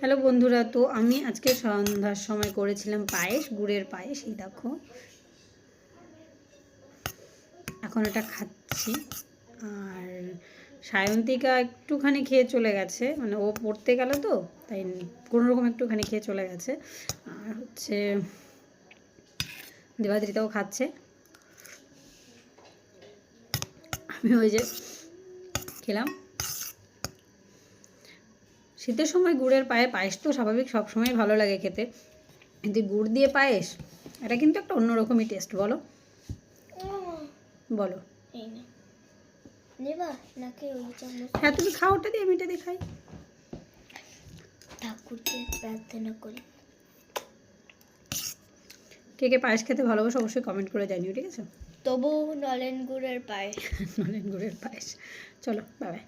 Hello বন্ধুরা, তো আমি আজকে সন্ধ্যার সময় করেছিলাম পায়েস, গুড়ের পায়েস। এই দেখো, এখন এটা খাচ্ছি। আর সায়ন্তিকা একটুখানি খেয়ে চলে গেছে, মানে ও পড়তে গেল তো, তাই কোনোরকম একটুখানি খেয়ে চলে গেছে। আর হচ্ছে দেবাদ্রিতাও খাচ্ছে। আমি ওই যে খেলাম। শীতের সময় গুড়ের পায়েস তো স্বাভাবিক সবসময় ভালো লাগে খেতে, কিন্তু গুড় দিয়ে পায়েস এটা কিন্তু একটা অন্যরকমই টেস্ট। বলো বলো হ্যাঁ, তুমি খাও, ওটা দিয়ে আমি এটা দিয়ে খাই। ঠাকুরকে প্রার্থনা করি। কে কে পায়েস খেতে ভালোবাসো অবশ্যই কমেন্ট করে জানিও, ঠিক আছে? তবু নলেন গুড়ের পায়েস। নলেন গুড়ের পায়েস। চলো, বাই বাই।